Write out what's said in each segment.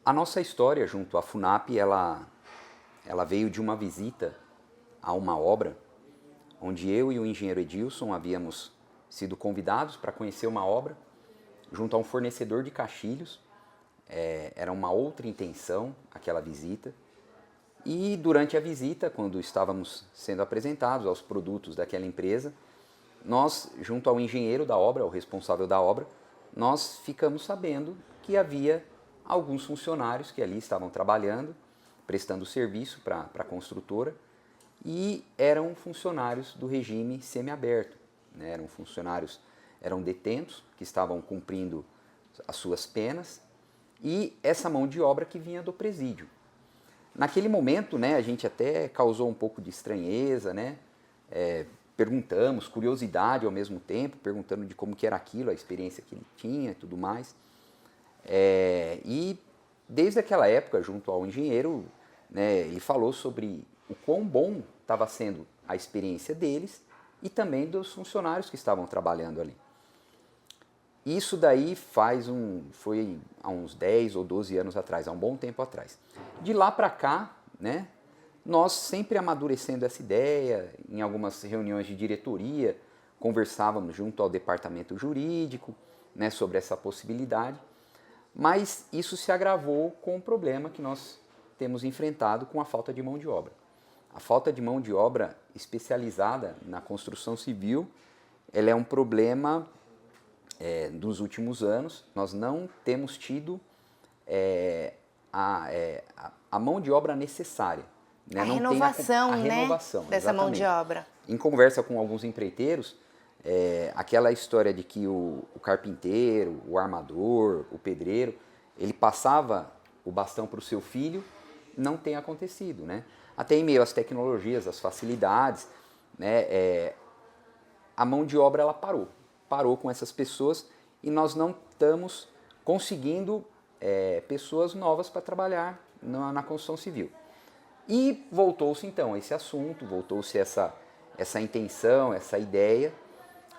A nossa história junto à FUNAP, ela veio de uma visita a uma obra onde eu e o engenheiro Edilson havíamos sido convidados para conhecer uma obra junto a um fornecedor de caixilhos. Era uma outra intenção aquela visita. E durante a visita, quando estávamos sendo apresentados aos produtos daquela empresa, nós, junto ao engenheiro da obra, ao responsável da obra, nós ficamos sabendo que havia alguns funcionários que ali estavam trabalhando, prestando serviço para a construtora, e eram funcionários do regime semiaberto, né? Eram funcionários, eram detentos que estavam cumprindo as suas penas, e essa mão de obra que vinha do presídio. Naquele momento, né, a gente até causou um pouco de estranheza, né? Perguntamos, curiosidade ao mesmo tempo, perguntando de como que era aquilo, a experiência que ele tinha e tudo mais. E desde aquela época, junto ao engenheiro, né, ele falou sobre o quão bom estava sendo a experiência deles e também dos funcionários que estavam trabalhando ali. Isso daí foi há uns 10 ou 12 anos atrás, há um bom tempo atrás. De lá para cá, né, nós sempre amadurecendo essa ideia, em algumas reuniões de diretoria, conversávamos junto ao departamento jurídico, né, sobre essa possibilidade, mas isso se agravou com o problema que nós temos enfrentado com a falta de mão de obra. A falta de mão de obra especializada na construção civil, ela é um problema dos últimos anos. Nós não temos tido a mão de obra necessária. Né? A não renovação, tem a né, renovação, dessa exatamente. mão de obra. Em conversa com alguns empreiteiros, aquela história de que o carpinteiro, o armador, o pedreiro, ele passava o bastão para o seu filho, não tem acontecido, né? Até em meio às tecnologias, às facilidades, né, a mão de obra ela parou com essas pessoas, e nós não estamos conseguindo pessoas novas para trabalhar na construção civil. E voltou-se então esse assunto, voltou-se essa intenção, essa ideia,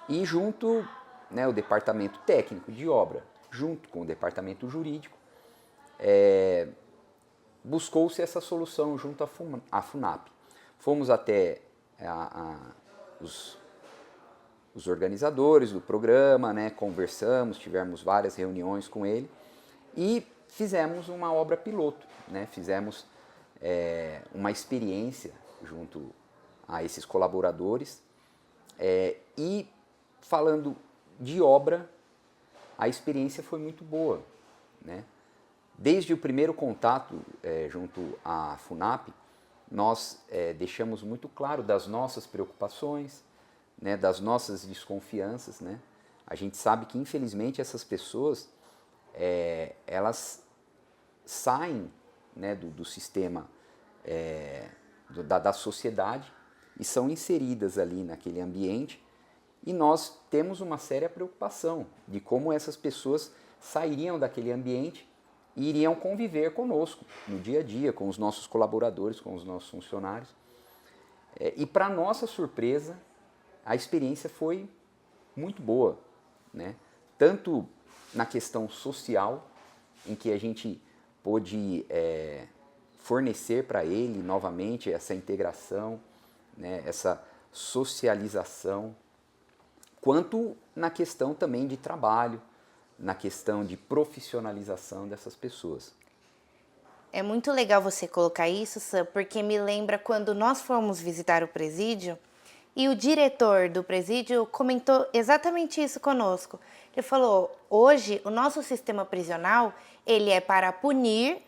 e junto, né, o departamento técnico de obra, junto com o departamento jurídico, buscou-se essa solução junto à FUNAP. Fomos até os organizadores do programa, né, conversamos, tivemos várias reuniões com ele e fizemos uma obra piloto, né, fizemos uma experiência junto a esses colaboradores, e falando de obra, a experiência foi muito boa, né? Desde o primeiro contato junto à FUNAP, nós deixamos muito claro das nossas preocupações, né, das nossas desconfianças, né? A gente sabe que, infelizmente, essas pessoas, elas saem, né, do sistema da sociedade e são inseridas ali naquele ambiente, e nós temos uma séria preocupação de como essas pessoas sairiam daquele ambiente e iriam conviver conosco no dia a dia, com os nossos colaboradores, com os nossos funcionários. E para nossa surpresa, a experiência foi muito boa, né? Tanto na questão social, em que a gente pôde fornecer para ele novamente essa integração, né, essa socialização, quanto na questão também de trabalho, na questão de profissionalização dessas pessoas. É muito legal você colocar isso, Sam, porque me lembra quando nós fomos visitar o presídio e o diretor do presídio comentou exatamente isso conosco. Ele falou: hoje o nosso sistema prisional, ele é para punir,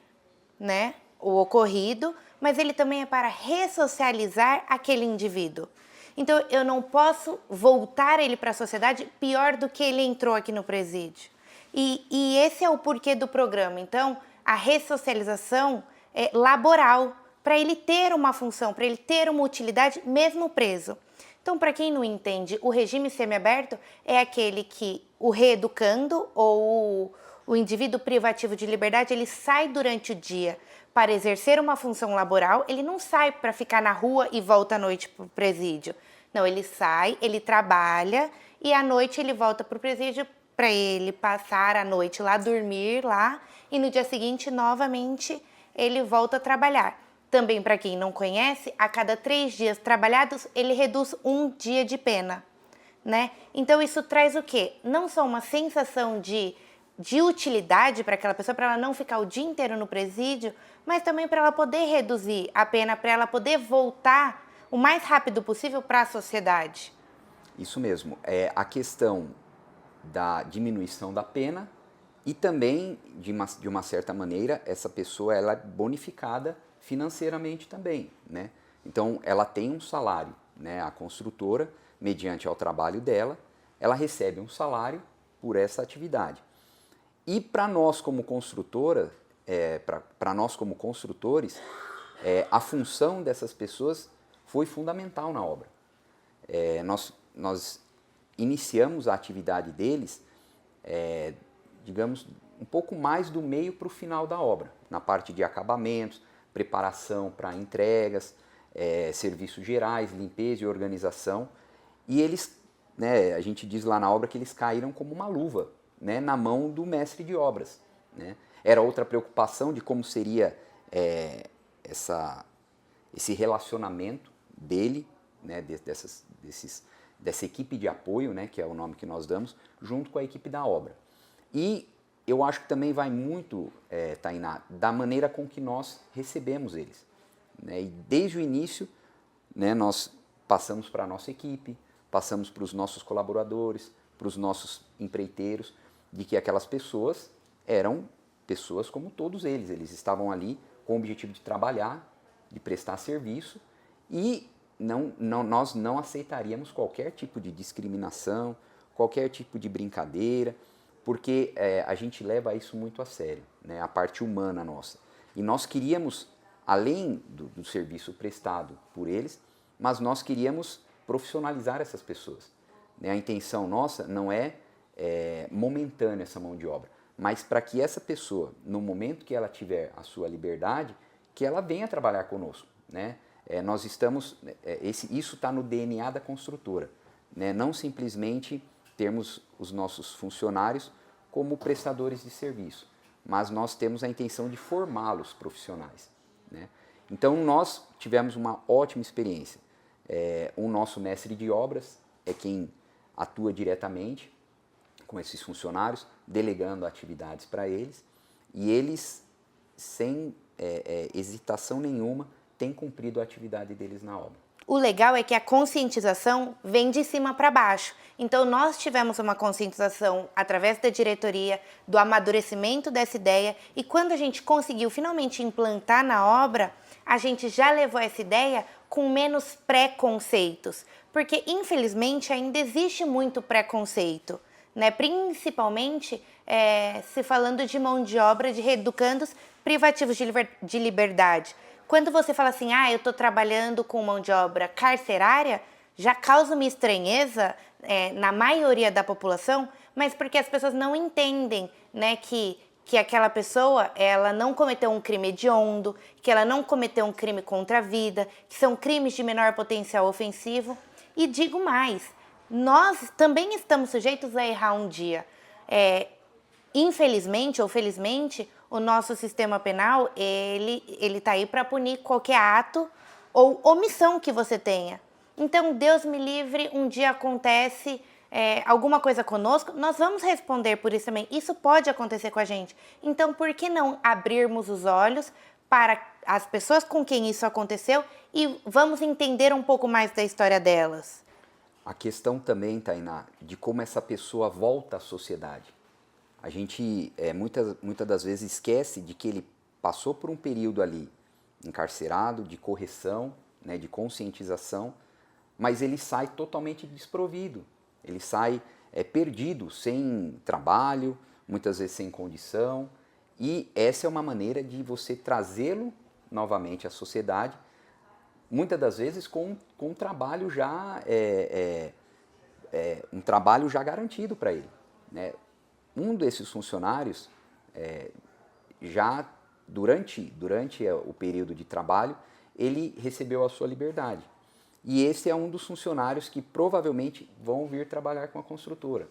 né, o ocorrido, mas ele também é para ressocializar aquele indivíduo. Então eu não posso voltar ele para a sociedade pior do que ele entrou aqui no presídio. E esse é o porquê do programa. Então, a ressocialização laboral, para ele ter uma função, para ele ter uma utilidade mesmo preso. Então, para quem não entende, o regime semiaberto é aquele que o reeducando ou o indivíduo privativo de liberdade, ele sai durante o dia para exercer uma função laboral, ele não sai para ficar na rua e volta à noite para o presídio. Não, ele sai, ele trabalha e à noite ele volta para o presídio para ele passar a noite lá, dormir lá, e no dia seguinte, novamente, ele volta a trabalhar. Também, para quem não conhece, a cada 3 dias trabalhados, ele reduz 1 dia de pena, né? Então, isso traz o quê? Não só uma sensação de utilidade para aquela pessoa, para ela não ficar o dia inteiro no presídio, mas também para ela poder reduzir a pena, para ela poder voltar o mais rápido possível para a sociedade. Isso mesmo. É a questão da diminuição da pena e também, de uma certa maneira, essa pessoa ela é bonificada financeiramente também, né? Então, ela tem um salário, né? A construtora, mediante ao trabalho dela, ela recebe um salário por essa atividade. E para nós como construtora, para nós como construtores, a função dessas pessoas foi fundamental na obra. Nós iniciamos a atividade deles, digamos, um pouco mais do meio para o final da obra, na parte de acabamentos, preparação para entregas, serviços gerais, limpeza e organização. E eles, né, a gente diz lá na obra que eles caíram como uma luva, né, na mão do mestre de obras, né? Era outra preocupação de como seria esse relacionamento dele, né, dessa equipe de apoio, né, que é o nome que nós damos, junto com a equipe da obra. E eu acho que também vai muito, Tainá, da maneira com que nós recebemos eles, né? E desde o início, né, nós passamos para a nossa equipe, passamos para os nossos colaboradores, para os nossos empreiteiros, de que aquelas pessoas eram pessoas como todos eles estavam ali com o objetivo de trabalhar, de prestar serviço, e nós não aceitaríamos qualquer tipo de discriminação, qualquer tipo de brincadeira, porque a gente leva isso muito a sério, né, a parte humana nossa. E nós queríamos, além do serviço prestado por eles, mas nós queríamos profissionalizar essas pessoas, né? A intenção nossa não é momentânea essa mão de obra, mas para que essa pessoa, no momento que ela tiver a sua liberdade, que ela venha trabalhar conosco, né? Nós estamos, isso está no DNA da construtora, né? Não simplesmente termos os nossos funcionários como prestadores de serviço, mas nós temos a intenção de formá-los profissionais, né? Então nós tivemos uma ótima experiência. O nosso mestre de obras é quem atua diretamente com esses funcionários, delegando atividades para eles, e eles, sem hesitação nenhuma, têm cumprido a atividade deles na obra. O legal é que a conscientização vem de cima para baixo. Então, nós tivemos uma conscientização através da diretoria, do amadurecimento dessa ideia, e quando a gente conseguiu finalmente implantar na obra, a gente já levou essa ideia com menos preconceitos, porque infelizmente ainda existe muito preconceito, né? Principalmente se falando de mão de obra de reeducandos privativos de liberdade. Quando você fala assim, eu estou trabalhando com mão de obra carcerária, já causa uma estranheza na maioria da população, mas porque as pessoas não entendem, né, que aquela pessoa, ela não cometeu um crime hediondo, que ela não cometeu um crime contra a vida, que são crimes de menor potencial ofensivo. E digo mais, nós também estamos sujeitos a errar um dia. Infelizmente ou felizmente, o nosso sistema penal, ele tá aí para punir qualquer ato ou omissão que você tenha. Então, Deus me livre, um dia acontece alguma coisa conosco, nós vamos responder por isso também. Isso pode acontecer com a gente. Então, por que não abrirmos os olhos para as pessoas com quem isso aconteceu e vamos entender um pouco mais da história delas? A questão também, Tainá, de como essa pessoa volta à sociedade. A gente muitas das vezes esquece de que ele passou por um período ali encarcerado, de correção, né, de conscientização, mas ele sai totalmente desprovido. Ele sai perdido, sem trabalho, muitas vezes sem condição, e essa é uma maneira de você trazê-lo novamente à sociedade, muitas das vezes com um trabalho já garantido para ele, né? Um desses funcionários, já durante o período de trabalho, ele recebeu a sua liberdade. E esse é um dos funcionários que provavelmente vão vir trabalhar com a construtora.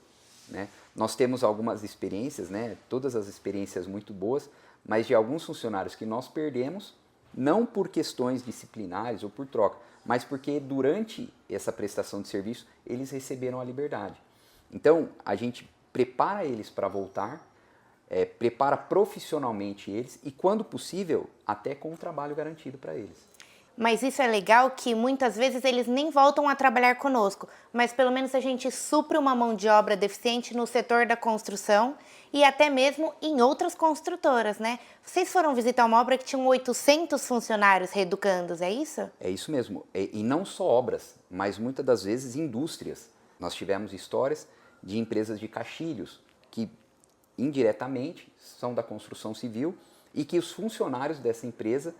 né? Nós temos algumas experiências, né? Todas as experiências muito boas, mas de alguns funcionários que nós perdemos, não por questões disciplinares ou por troca, mas porque durante essa prestação de serviço eles receberam a liberdade. Então, a gente prepara eles para voltar, prepara profissionalmente eles e, quando possível, até com um trabalho garantido para eles. Mas isso é legal que muitas vezes eles nem voltam a trabalhar conosco, mas pelo menos a gente supre uma mão de obra deficiente no setor da construção e até mesmo em outras construtoras, né? Vocês foram visitar uma obra que tinha 800 funcionários reeducandos, é isso? É isso mesmo. E não só obras, mas muitas das vezes indústrias. Nós tivemos histórias de empresas de caixilhos que indiretamente são da construção civil e que os funcionários dessa empresa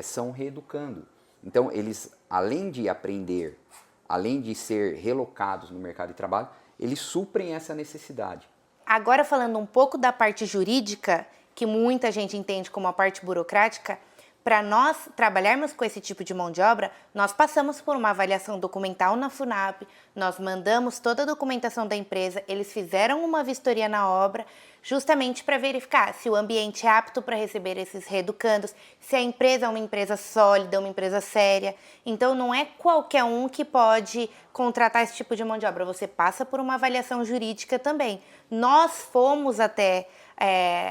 são reeducando. Então, eles, além de aprender, além de ser relocados no mercado de trabalho, eles suprem essa necessidade. Agora, falando um pouco da parte jurídica, que muita gente entende como a parte burocrática, para nós trabalharmos com esse tipo de mão de obra, nós passamos por uma avaliação documental na FUNAP, nós mandamos toda a documentação da empresa, eles fizeram uma vistoria na obra, justamente para verificar se o ambiente é apto para receber esses reeducandos, se a empresa é uma empresa sólida, uma empresa séria. Então, não é qualquer um que pode contratar esse tipo de mão de obra, você passa por uma avaliação jurídica também. Nós fomos até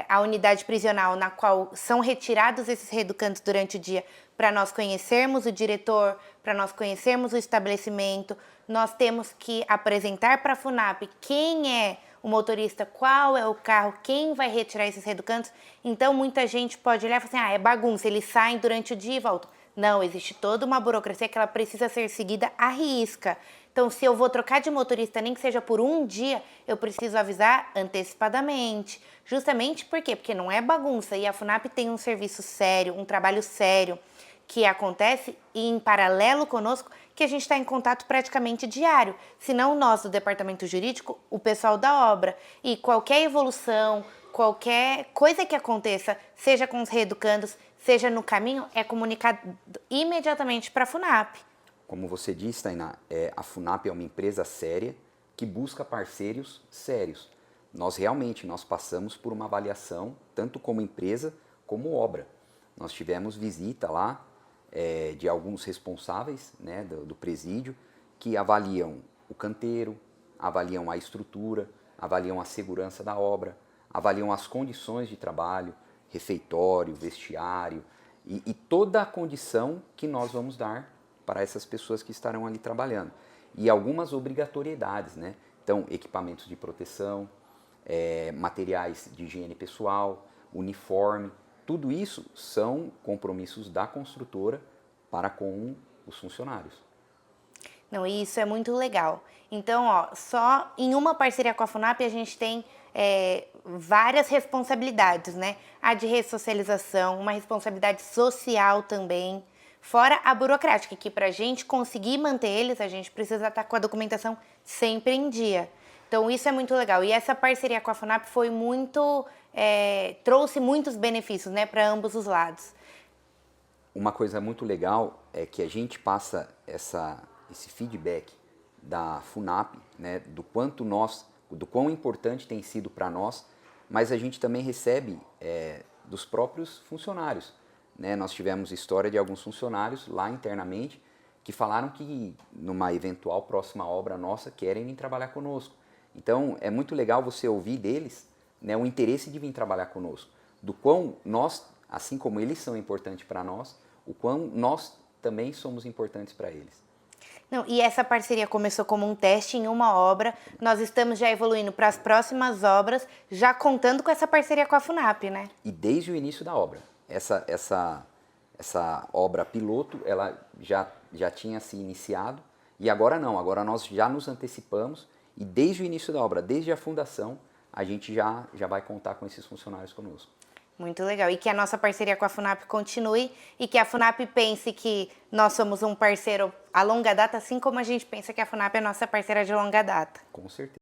a unidade prisional na qual são retirados esses reeducandos durante o dia para nós conhecermos o diretor, para nós conhecermos o estabelecimento. Nós temos que apresentar para a FUNAP quem é o motorista, qual é o carro, quem vai retirar esses reeducandos. Então, muita gente pode olhar e falar assim, é bagunça, eles saem durante o dia e voltam. Não, existe toda uma burocracia que ela precisa ser seguida à risca. Então, se eu vou trocar de motorista, nem que seja por um dia, eu preciso avisar antecipadamente. Justamente por quê? Porque não é bagunça e a FUNAP tem um serviço sério, um trabalho sério que acontece e em paralelo conosco, que a gente está em contato praticamente diário. Se não nós do departamento jurídico, o pessoal da obra. E qualquer evolução, qualquer coisa que aconteça, seja com os reeducandos, seja no caminho, é comunicado imediatamente para a FUNAP. Como você disse, Tainá, a FUNAP é uma empresa séria que busca parceiros sérios. Nós passamos por uma avaliação, tanto como empresa como obra. Nós tivemos visita lá de alguns responsáveis, né, do presídio, que avaliam o canteiro, avaliam a estrutura, avaliam a segurança da obra, avaliam as condições de trabalho, refeitório, vestiário e toda a condição que nós vamos dar para essas pessoas que estarão ali trabalhando. E algumas obrigatoriedades, né? Então, equipamentos de proteção, materiais de higiene pessoal, uniforme, tudo isso são compromissos da construtora para com os funcionários. Não, e isso é muito legal. Então, só em uma parceria com a FUNAP a gente tem várias responsabilidades, né? A de ressocialização, uma responsabilidade social também, fora a burocrática, que para a gente conseguir manter eles, a gente precisa estar com a documentação sempre em dia. Então, isso é muito legal. E essa parceria com a FUNAP foi trouxe muitos benefícios, né, para ambos os lados. Uma coisa muito legal é que a gente passa esse feedback da FUNAP, né, do quão importante tem sido para nós, mas a gente também recebe dos próprios funcionários, né? Nós tivemos história de alguns funcionários lá internamente que falaram que numa eventual próxima obra nossa querem vir trabalhar conosco. Então é muito legal você ouvir deles, né, o interesse de vir trabalhar conosco, do quão nós, assim como eles são importantes para nós, o quão nós também somos importantes para eles. Não, e essa parceria começou como um teste em uma obra, nós estamos já evoluindo para as próximas obras, já contando com essa parceria com a FUNAP, né? E desde o início da obra, essa obra piloto, ela já tinha se iniciado, e agora não, agora nós já nos antecipamos, e desde o início da obra, desde a fundação, a gente já vai contar com esses funcionários conosco. Muito legal. E que a nossa parceria com a FUNAP continue e que a FUNAP pense que nós somos um parceiro a longa data, assim como a gente pensa que a FUNAP é nossa parceira de longa data. Com certeza.